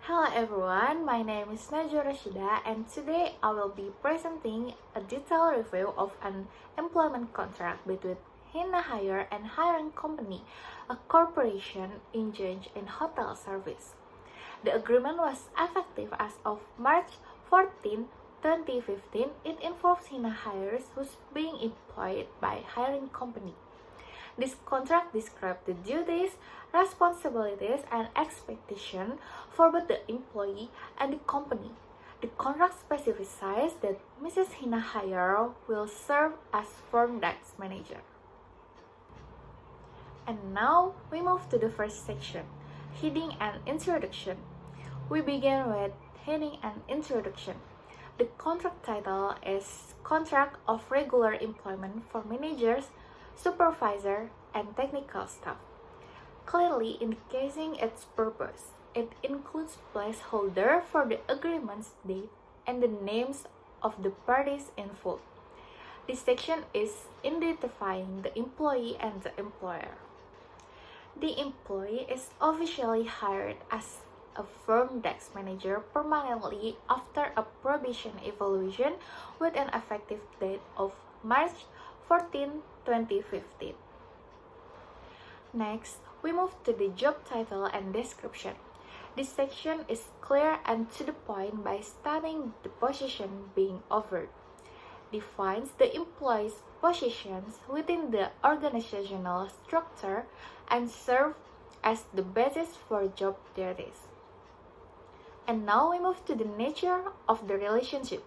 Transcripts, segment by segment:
Hello everyone, my name is Najwa Rosyidah and today I will be presenting a detailed review of an employment contract between Hina Hire and Hiring Company, a corporation engaged in hotel service. The agreement was effective as of March 14, 2015. It involves Hina Hires who's being employed by Hiring Company. This contract describes the duties, responsibilities, and expectations for both the employee and the company. The contract specifies that Mrs. Hina Hire will serve as firm desk manager. And now we move to the first section, heading and introduction. We begin with heading and introduction. The contract title is Contract of Regular Employment for Managers, Supervisor, and Technical Staff, clearly indicating its purpose. It includes placeholder for the agreement's date and the names of the parties involved. This section is identifying the employee and the employer. The employee is officially hired as a firm desk manager permanently after a probation evaluation with an effective date of March 14, 2015. Next, we move to the job title and description. This section is clear and to the point by stating the position being offered, defines the employee's positions within the organizational structure, and serves as the basis for job duties. And now we move to the nature of the relationship.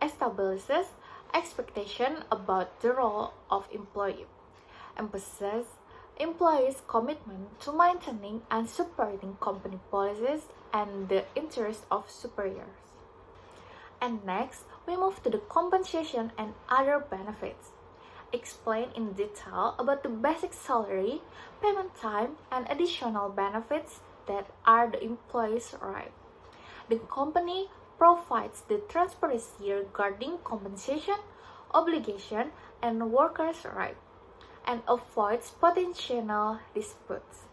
Establishes expectation about the role of employee, emphasizes employees' commitment to maintaining and supporting company policies and the interests of superiors. And next, we move to the compensation and other benefits. Explain in detail about the basic salary, payment time, and additional benefits that are the employee's right. The company provides the transparency regarding compensation, obligation, and workers' rights, and avoids potential disputes.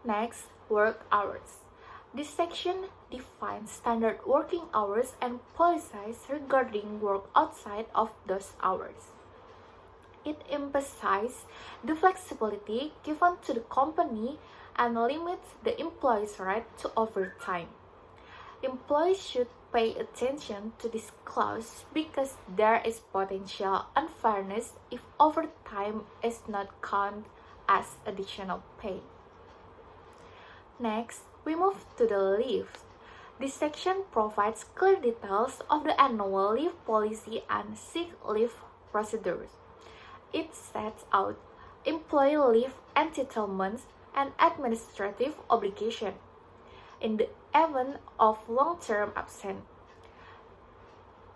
Next, work hours. This section defines standard working hours and policies regarding work outside of those hours. It emphasizes the flexibility given to the company and limits the employee's right to overtime. Employees should pay attention to this clause because there is potential unfairness if overtime is not counted as additional pay. Next, we move to the leave. This section provides clear details of the annual leave policy and sick leave procedures. It sets out employee leave entitlements and administrative obligations. In the event of long-term absence,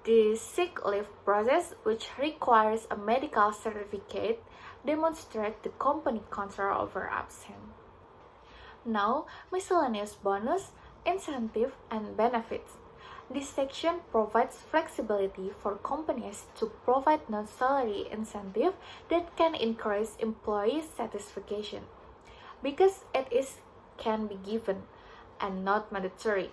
the sick leave process, which requires a medical certificate, demonstrates the company control over absence. Now, miscellaneous bonus, incentive, and benefits. This section provides flexibility for companies to provide non-salary incentive that can increase employee satisfaction, because can be given and not mandatory.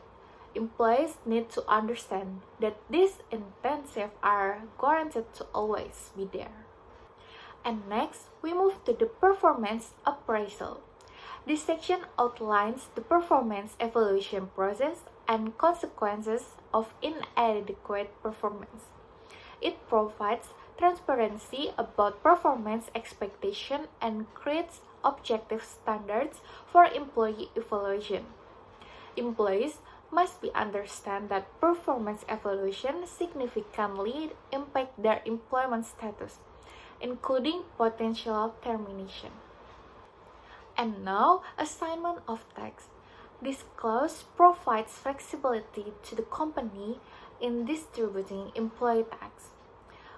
Employees need to understand that these incentives are guaranteed to always be there. And next, we move to the performance appraisal. This section outlines the performance evaluation process and consequences of inadequate performance. It provides transparency about performance expectation and creates objective standards for employee evaluation. Employees must be understand that performance evaluation significantly impact their employment status, including potential termination. And now, assignment of tax. This clause provides flexibility to the company in distributing employee tax.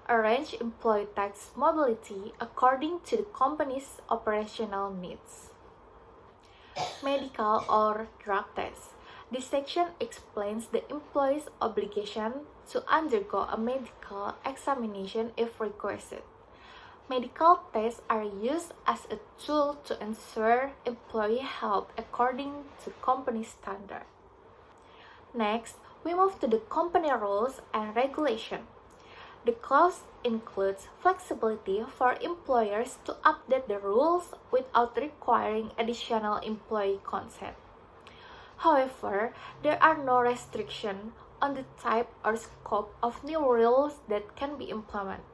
Arrange employee tax mobility according to the company's operational needs. Medical or drug test. This section explains the employee's obligation to undergo a medical examination if requested. Medical tests are used as a tool to ensure employee health according to company standard. Next, we move to the company rules and regulation. The clause includes flexibility for employers to update the rules without requiring additional employee consent. However, there are no restrictions on the type or scope of new rules that can be implemented.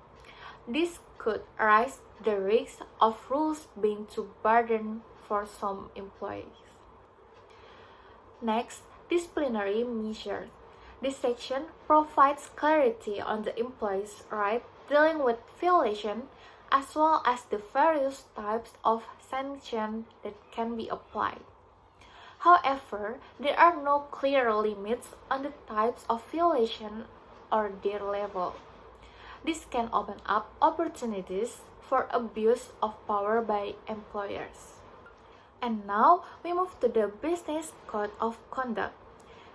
This could raise the risk of rules being too burden for some employees. Next, disciplinary measures. This section provides clarity on the employee's right dealing with violation as well as the various types of sanctions that can be applied. However, there are no clear limits on the types of violation or their level. This can open up opportunities for abuse of power by employers. And now we move to the Business Code of Conduct.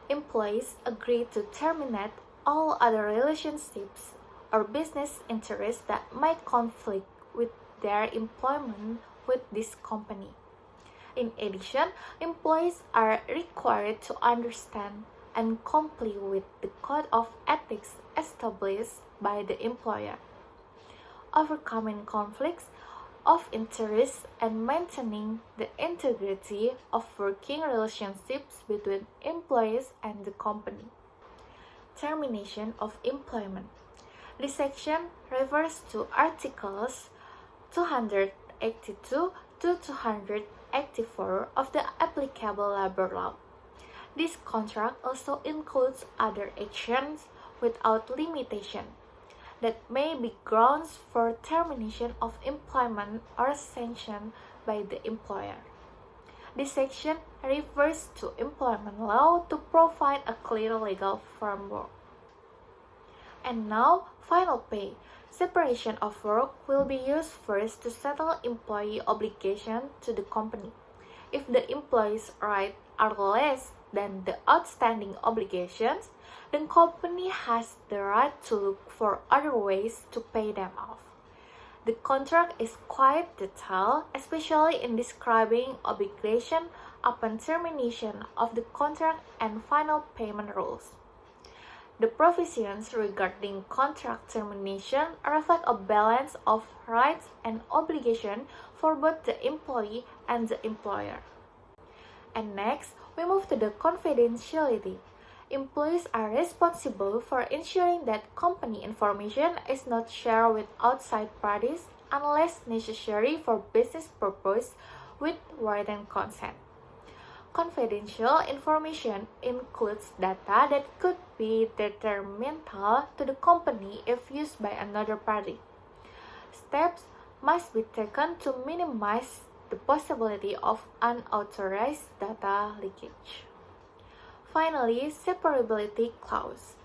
Employees agree to terminate all other relationships or business interests that might conflict with their employment with this company. In addition, employees are required to understand and comply with the code of ethics established by the employer. Overcoming conflicts of interest and maintaining the integrity of working relationships between employees and the company. Termination of employment. This section refers to Articles 282 to 284 of the applicable labor law. This contract also includes other actions without limitation that may be grounds for termination of employment or sanction by the employer. This section refers to employment law to provide a clear legal framework. And now, final pay. Separation of work will be used first to settle employee obligation to the company. If the employee's rights are less than the outstanding obligations, the company has the right to look for other ways to pay them off. The contract is quite detailed, especially in describing obligation upon termination of the contract and final payment rules. The provisions regarding contract termination reflect a balance of rights and obligation for both the employee and the employer. And next, we move to the confidentiality. Employees are responsible for ensuring that company information is not shared with outside parties unless necessary for business purpose with written consent. Confidential information includes data that could be detrimental to the company if used by another party. Steps must be taken to minimize the possibility of unauthorized data leakage. Finally, separability clause.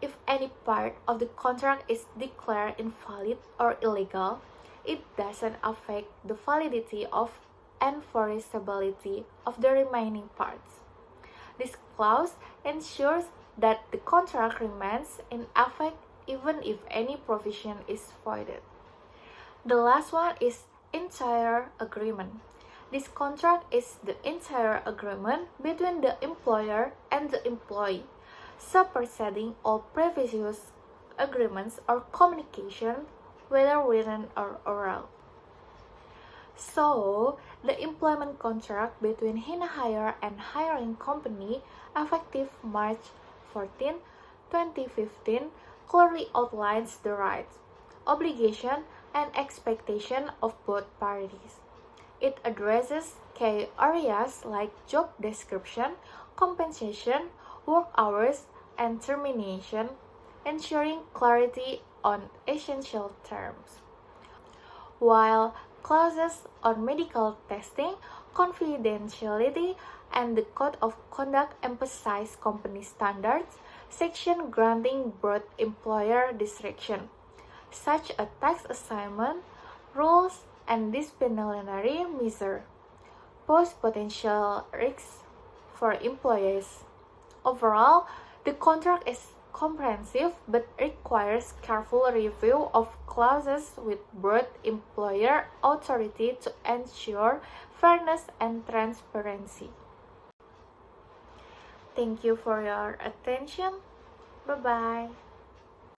If any part of the contract is declared invalid or illegal, it doesn't affect the validity of enforceability of the remaining parts. This clause ensures that the contract remains in effect even if any provision is voided. The last one is entire agreement. This contract is the entire agreement between the employer and the employee, superseding all previous agreements or communication, whether written or oral. So, the employment contract between Hina Hire and hiring company effective March 14, 2015 clearly outlines the rights, obligation, and expectation of both parties. It addresses key areas like job description, compensation, work hours, and termination, ensuring clarity on essential terms. While clauses on medical testing, confidentiality, and the code of conduct emphasize company standards, section granting broad employer discretion, such as tax assignment, rules, and disciplinary measures, pose potential risks for employees. Overall, the contract is comprehensive but requires careful review of clauses with broad employer authority to ensure fairness and transparency. Thank you for your attention. Bye-bye.